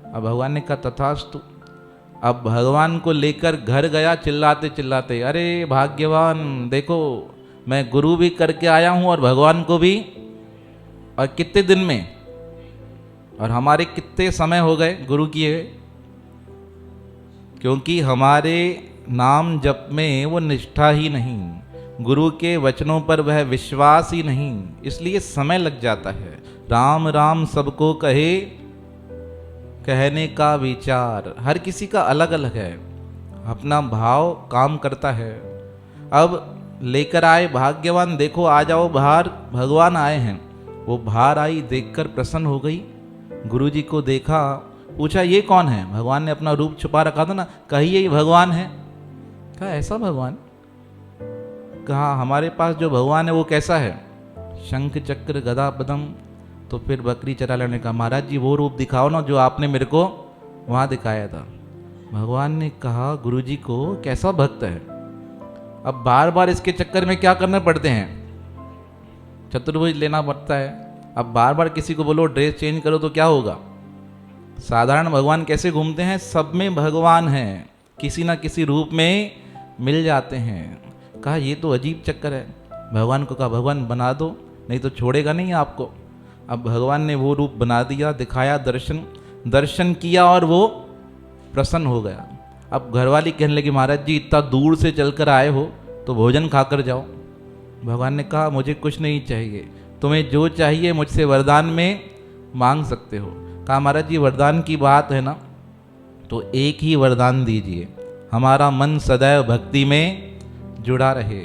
अब भगवान ने कहा तथास्तु। अब भगवान को लेकर घर गया चिल्लाते चिल्लाते, अरे भाग्यवान देखो मैं गुरु भी करके आया हूँ और भगवान को भी, और कितने दिन में, और हमारे कितने समय हो गए गुरु किए, क्योंकि हमारे नाम जप में वो निष्ठा ही नहीं, गुरु के वचनों पर वह विश्वास ही नहीं, इसलिए समय लग जाता है। राम राम सबको कहे, कहने का विचार हर किसी का अलग अलग है, अपना भाव काम करता है। अब लेकर आए भाग्यवान, देखो आ जाओ बाहर, भगवान आए हैं। वो बाहर आई, देखकर प्रसन्न हो गई, गुरुजी को देखा, पूछा ये कौन है? भगवान ने अपना रूप छुपा रखा था ना, कहिए ये भगवान है। कहा ऐसा भगवान? कहा हमारे पास जो भगवान है वो कैसा है? शंख चक्र गदा पद्म। तो फिर बकरी चराने ने कहा महाराज जी वो रूप दिखाओ ना जो आपने मेरे को वहाँ दिखाया था। भगवान ने कहा गुरुजी को कैसा भक्त है, अब बार बार इसके चक्कर में क्या करने पड़ते हैं, चतुर्भुज लेना पड़ता है। अब बार बार किसी को बोलो ड्रेस चेंज करो तो क्या होगा? साधारण भगवान कैसे घूमते हैं? सब में भगवान है, किसी ना किसी रूप में मिल जाते हैं। कहा ये तो अजीब चक्कर है। भगवान को कहा भगवान बना दो, नहीं तो छोड़ेगा नहीं आपको। अब भगवान ने वो रूप बना दिया, दिखाया, दर्शन किया और वो प्रसन्न हो गया। अब घरवाली कहने लगी महाराज जी इतना दूर से चलकर आए हो तो भोजन खाकर जाओ। भगवान ने कहा मुझे कुछ नहीं चाहिए, तुम्हें जो चाहिए मुझसे वरदान में मांग सकते हो। कहा महाराज जी वरदान की बात है ना, तो एक ही वरदान दीजिए, हमारा मन सदैव भक्ति में जुड़ा रहे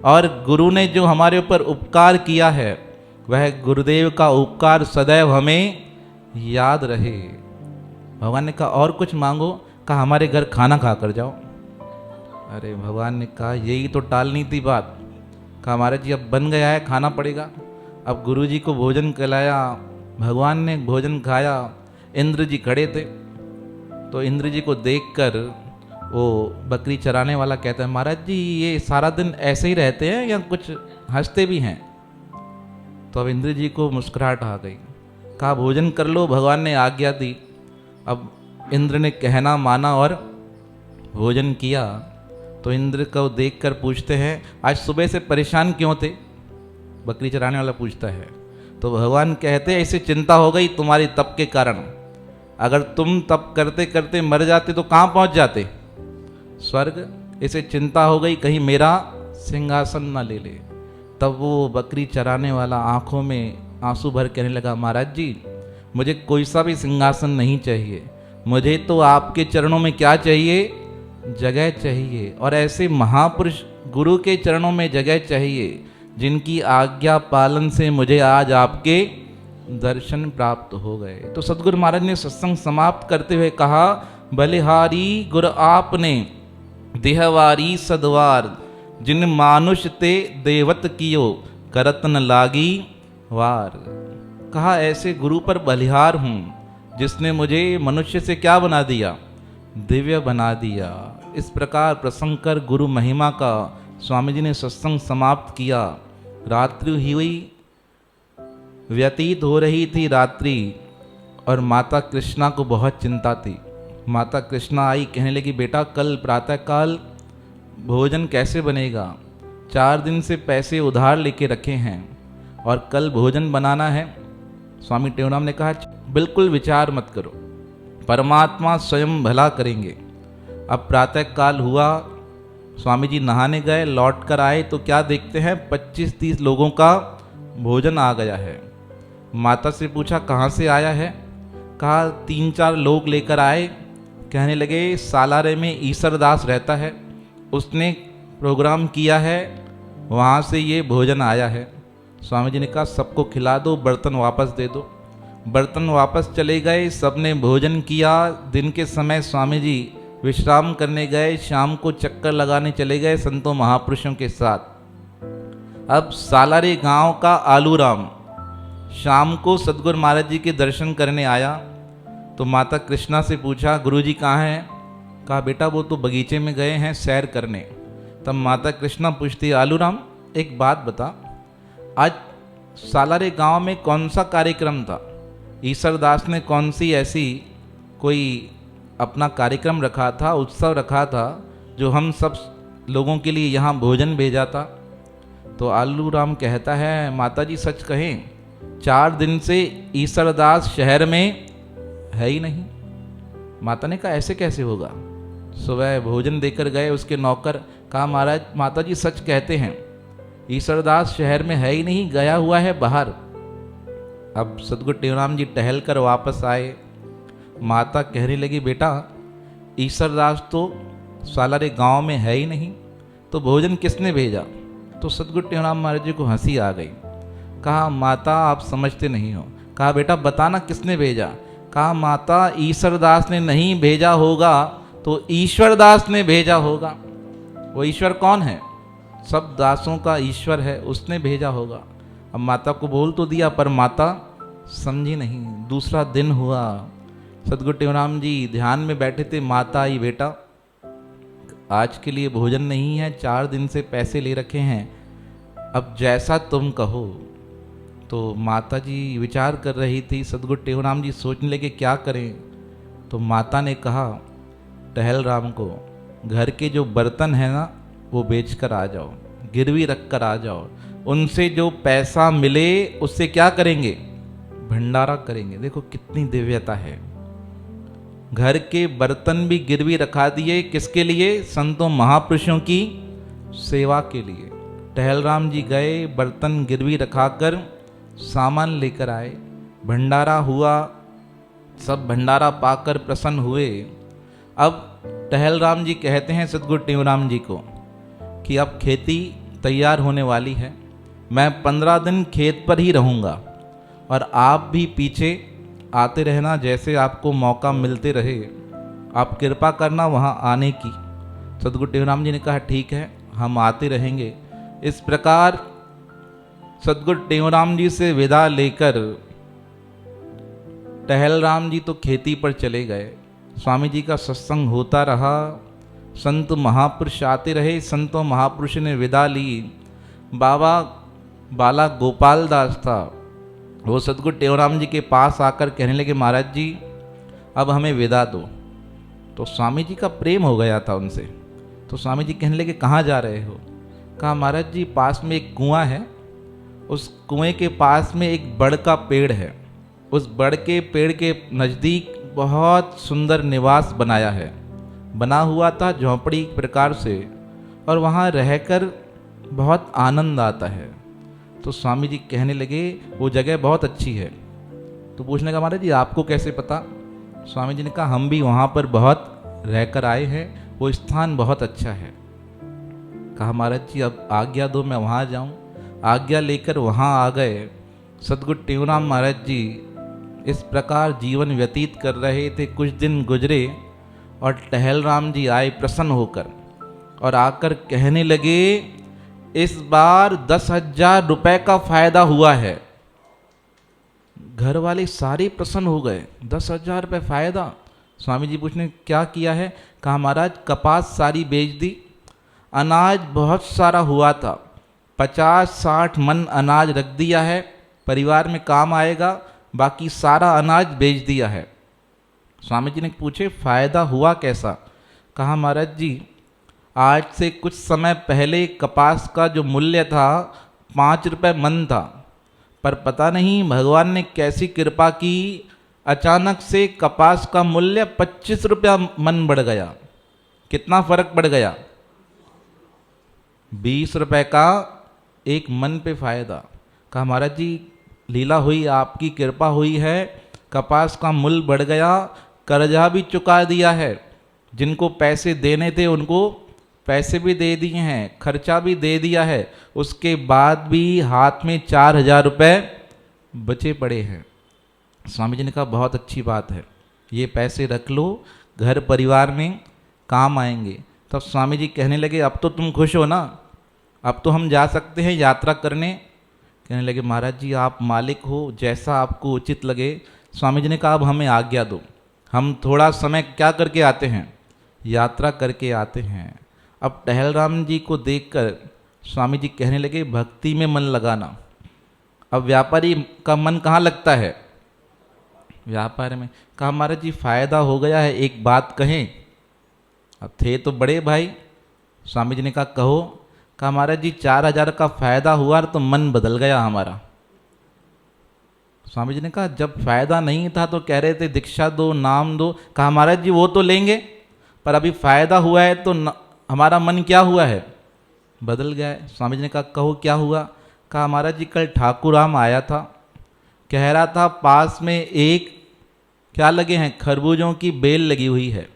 और गुरु ने जो हमारे ऊपर उपकार किया है वह गुरुदेव का उपकार सदैव हमें याद रहे। भगवान ने कहा और कुछ मांगो। कहा हमारे घर खाना खा कर जाओ। अरे भगवान ने कहा यही तो टालनी थी बात। कहा महाराज जी अब बन गया है, खाना पड़ेगा। अब गुरु जी को भोजन खिलाया, भगवान ने भोजन खाया। इंद्र जी खड़े थे, तो इंद्र जी को देखकर वो बकरी चराने वाला कहता है महाराज जी ये सारा दिन ऐसे ही रहते हैं या कुछ हंसते भी हैं? तो अब इंद्र जी को मुस्कुराहट आ गई। कहा भोजन कर लो, भगवान ने आज्ञा दी। अब इंद्र ने कहना माना और भोजन किया। तो इंद्र को देखकर पूछते हैं आज सुबह से परेशान क्यों थे? बकरी चराने वाला पूछता है। तो भगवान कहते हैं ऐसे चिंता हो गई तुम्हारी तप के कारण, अगर तुम तप करते करते मर जाते तो कहाँ पहुँच जाते? स्वर्ग। इसे चिंता हो गई कहीं मेरा सिंहासन ना ले ले। तब वो बकरी चराने वाला आंखों में आंसू भर कहने लगा महाराज जी मुझे कोई सा भी सिंहासन नहीं चाहिए, मुझे तो आपके चरणों में क्या चाहिए? जगह चाहिए। और ऐसे महापुरुष गुरु के चरणों में जगह चाहिए जिनकी आज्ञा पालन से मुझे आज आपके दर्शन प्राप्त हो गए। तो सतगुरु महाराज ने सत्संग समाप्त करते हुए कहा बलिहारी गुर आपने देहवारी सदवार, जिन मानुष ते देवत कियो करत न लागी वार। कहा ऐसे गुरु पर बलिहार हूँ जिसने मुझे मनुष्य से क्या बना दिया? दिव्य बना दिया। इस प्रकार प्रसंग कर गुरु महिमा का स्वामी जी ने सत्संग समाप्त किया। रात्रि हुई, व्यतीत हो रही थी रात्रि, और माता कृष्णा को बहुत चिंता थी। माता कृष्णा आई, कहने लगी बेटा कल प्रातःकाल भोजन कैसे बनेगा? 4 दिन से पैसे उधार लेके रखे हैं और कल भोजन बनाना है। स्वामी टेवराम ने कहा बिल्कुल विचार मत करो, परमात्मा स्वयं भला करेंगे। अब प्रातःकाल हुआ, स्वामी जी नहाने गए, लौट कर आए तो क्या देखते हैं 25-30 लोगों का भोजन आ गया है। माता से पूछा कहाँ से आया है? कहा 3-4 लोग लेकर आए। कहने लगे सालारे में ईसरदास रहता है, उसने प्रोग्राम किया है, वहाँ से ये भोजन आया है। स्वामी जी ने कहा सबको खिला दो, बर्तन वापस दे दो। बर्तन वापस चले गए, सबने भोजन किया। दिन के समय स्वामी जी विश्राम करने गए, शाम को चक्कर लगाने चले गए संतों महापुरुषों के साथ। अब सालारे गांव का आलूराम शाम को सतगुरु महाराज जी के दर्शन करने आया तो माता कृष्णा से पूछा गुरुजी कहाँ हैं? कहा बेटा वो तो बगीचे में गए हैं सैर करने। तब माता कृष्णा पूछती आलूराम एक बात बता, आज सालारे गांव में कौन सा कार्यक्रम था? ईसरदास ने कौन सी ऐसी कोई अपना कार्यक्रम रखा था, उत्सव रखा था जो हम सब लोगों के लिए यहाँ भोजन भेजा था? तो आलूराम कहता है माता जी सच कहें 4 दिन से ईसरदास शहर में है ही नहीं। माता ने कहा ऐसे कैसे होगा? सुबह भोजन देकर गए उसके नौकर, कहा महाराज माता जी सच कहते हैं ईसरदास शहर में है ही नहीं, गया हुआ है बाहर। अब सतगुरु टेवराम जी टहल कर वापस आए। माता कहने लगी बेटा ईसरदास तो सालारे गांव में है ही नहीं, तो भोजन किसने भेजा? तो सतगुरु टेवराम महाराज जी को हंसी आ गई। कहा माता आप समझते नहीं हो। कहा बेटा बताना किसने भेजा। कहा माता ईश्वरदास ने नहीं भेजा होगा तो ईश्वरदास ने भेजा होगा। वो ईश्वर कौन है? सब दासों का ईश्वर है, उसने भेजा होगा। अब माता को बोल तो दिया पर माता समझी नहीं। दूसरा दिन हुआ, सदगुरु टेवराम जी ध्यान में बैठे थे। माता आई, बेटा आज के लिए भोजन नहीं है, 4 दिन से पैसे ले रखे हैं, अब जैसा तुम कहो। तो माता जी विचार कर रही थी, सदगुरु टेवराम जी सोचने लगे क्या करें। तो माता ने कहा टहल राम को, घर के जो बर्तन है ना वो बेच कर आ जाओ, गिरवी रख कर आ जाओ, उनसे जो पैसा मिले उससे क्या करेंगे? भंडारा करेंगे। देखो कितनी दिव्यता है। घर के बर्तन भी गिरवी रखा दिए, किसके लिए? संतों महापुरुषों की सेवा के लिए। टहल राम जी गए, बर्तन गिरवी रखाकर सामान लेकर आए, भंडारा हुआ, सब भंडारा पाकर प्रसन्न हुए। अब टहल राम जी कहते हैं सदगुरु टेवराम जी को कि अब खेती तैयार होने वाली है, मैं 15 दिन खेत पर ही रहूँगा और आप भी पीछे आते रहना, जैसे आपको मौका मिलते रहे आप कृपा करना वहाँ आने की। सदगुरु टेवराम जी ने कहा ठीक है, हम आते रहेंगे। इस प्रकार सदगुरु टेवराम जी से विदा लेकर टहल राम जी तो खेती पर चले गए। स्वामी जी का सत्संग होता रहा, संत महापुरुष आते रहे। संतों महापुरुष ने विदा ली। बाबा बाला गोपाल दास था, वो सदगुरु टेवराम जी के पास आकर कहने लगे महाराज जी अब हमें विदा दो। तो स्वामी जी का प्रेम हो गया था उनसे। तो स्वामी जी कहने लगे कहाँ जा रहे हो? कहा महाराज जी पास में एक कुआं है, उस कुएं के पास में एक बड़ का पेड़ है, उस बड़ के पेड़ के नज़दीक बहुत सुंदर निवास बनाया है, बना हुआ था झोंपड़ी प्रकार से, और वहाँ रहकर बहुत आनंद आता है। तो स्वामी जी कहने लगे वो जगह बहुत अच्छी है। तो पूछने लगा महाराज जी आपको कैसे पता? स्वामी जी ने कहा हम भी वहाँ पर बहुत रहकर आए हैं, वो स्थान बहुत अच्छा है। कहा महाराज जी अब आज्ञा दो मैं वहाँ जाऊँ। आज्ञा लेकर वहाँ आ गए। सदगुरु टेवराम महाराज जी इस प्रकार जीवन व्यतीत कर रहे थे। कुछ दिन गुजरे और टहल राम जी आए प्रसन्न होकर और आकर कहने लगे इस बार 10,000 रुपए का फायदा हुआ है। घर वाले सारे प्रसन्न हो गए। 10,000 रुपये फायदा। स्वामी जी पूछने क्या किया है? कहा महाराज कपास सारी बेच दी, अनाज बहुत सारा हुआ था, 50-60 मन अनाज रख दिया है, परिवार में काम आएगा, बाकी सारा अनाज बेच दिया है। स्वामी जी ने पूछे फायदा हुआ कैसा? कहा महाराज जी आज से कुछ समय पहले कपास का जो मूल्य था 5 रुपये मन था, पर पता नहीं भगवान ने कैसी कृपा की, अचानक से कपास का मूल्य 25 रुपया मन बढ़ गया। कितना फर्क पड़ गया? 20 रुपये का एक मन पे फायदा। कहा महाराज जी लीला हुई, आपकी कृपा हुई है, कपास का मूल्य बढ़ गया, कर्जा भी चुका दिया है, जिनको पैसे देने थे उनको पैसे भी दे दिए हैं, खर्चा भी दे दिया है, उसके बाद भी हाथ में 4,000 रुपये बचे पड़े हैं। स्वामी जी ने कहा बहुत अच्छी बात है, ये पैसे रख लो, घर परिवार में काम आएंगे। तब स्वामी जी कहने लगे अब तो तुम खुश हो ना, अब तो हम जा सकते हैं यात्रा करने। कहने लगे महाराज जी आप मालिक हो, जैसा आपको उचित लगे। स्वामी जी ने कहा अब हमें आज्ञा दो, हम थोड़ा समय क्या करके आते हैं? यात्रा करके आते हैं। अब टहल राम जी को देखकर स्वामी जी कहने लगे भक्ति में मन लगाना। अब व्यापारी का मन कहाँ लगता है? व्यापार में। कहा महाराज जी फायदा हो गया है, एक बात कहें? अब थे तो बड़े भाई। स्वामी जी ने कहा कहो। कहा महाराज जी 4,000 का फायदा हुआ तो मन बदल गया हमारा। स्वामी जी ने कहा जब फायदा नहीं था तो कह रहे थे दीक्षा दो, नाम दो। कहा महाराज जी वो तो लेंगे, पर अभी फायदा हुआ है तो हमारा मन क्या हुआ है? बदल गया है। स्वामी जी ने कहा कहो क्या हुआ? कहा महाराज जी कल ठाकुराम आया था, कह रहा था पास में एक क्या लगे हैं, खरबूजों की बेल लगी हुई है,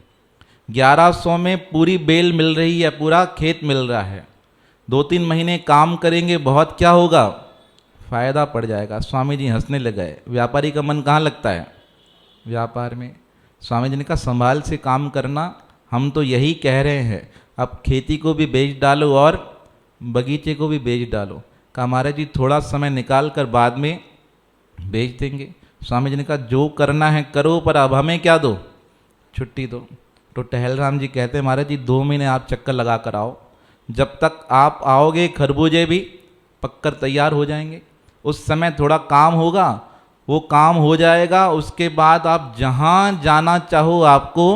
1100 में पूरी बेल मिल रही है, पूरा खेत मिल रहा है, 2-3 महीने काम करेंगे बहुत क्या होगा? फायदा पड़ जाएगा। स्वामी जी हंसने लग गए। व्यापारी का मन कहाँ लगता है? व्यापार में। स्वामी जी ने कहा संभाल से काम करना, हम तो यही कह रहे हैं, अब खेती को भी बेच डालो और बगीचे को भी बेच डालो। कहा महाराज जी थोड़ा समय निकाल कर बाद में बेच देंगे। स्वामी जी ने कहा जो करना है करो, पर अब हमें क्या दो, छुट्टी दो। तो टहल राम जी कहते हैं महाराज जी 2 महीने आप चक्कर लगा कर आओ, जब तक आप आओगे खरबूजे भी पककर तैयार हो जाएंगे। उस समय थोड़ा काम होगा, वो काम हो जाएगा, उसके बाद आप जहाँ जाना चाहो आपको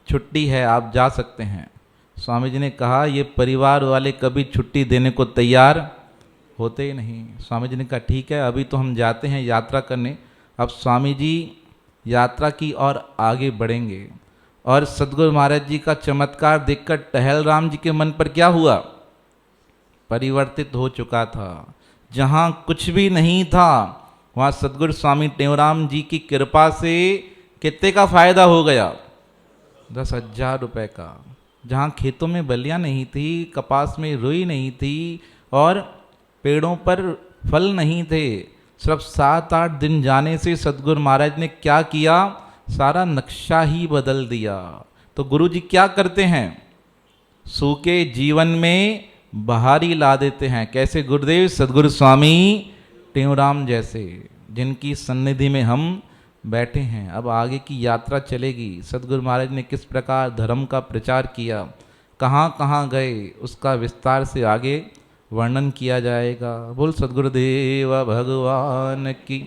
छुट्टी है, आप जा सकते हैं। स्वामी जी ने कहा ये परिवार वाले कभी छुट्टी देने को तैयार होते ही नहीं। स्वामी जी ने कहा ठीक है अभी तो हम जाते हैं यात्रा करने। अब स्वामी जी यात्रा की और आगे बढ़ेंगे, और सदगुरु महाराज जी का चमत्कार देखकर टहल राम जी के मन पर क्या हुआ, परिवर्तित हो चुका था। जहाँ कुछ भी नहीं था वहाँ सदगुरु स्वामी टेवराम जी की कृपा से कितने का फायदा हो गया, 10,000 रुपये का। जहाँ खेतों में बलियाँ नहीं थी, कपास में रुई नहीं थी और पेड़ों पर फल नहीं थे, सिर्फ 7-8 दिन जाने से सदगुरु महाराज ने क्या किया, सारा नक्शा ही बदल दिया। तो गुरु जी क्या करते हैं, सूखे जीवन में बहारी ला देते हैं। कैसे गुरुदेव? सदगुरु स्वामी टेवराम जैसे, जिनकी सन्निधि में हम बैठे हैं। अब आगे की यात्रा चलेगी। सदगुरु महाराज ने किस प्रकार धर्म का प्रचार किया, कहाँ कहाँ गए, उसका विस्तार से आगे वर्णन किया जाएगा। बोल सदगुरुदेव भगवान की।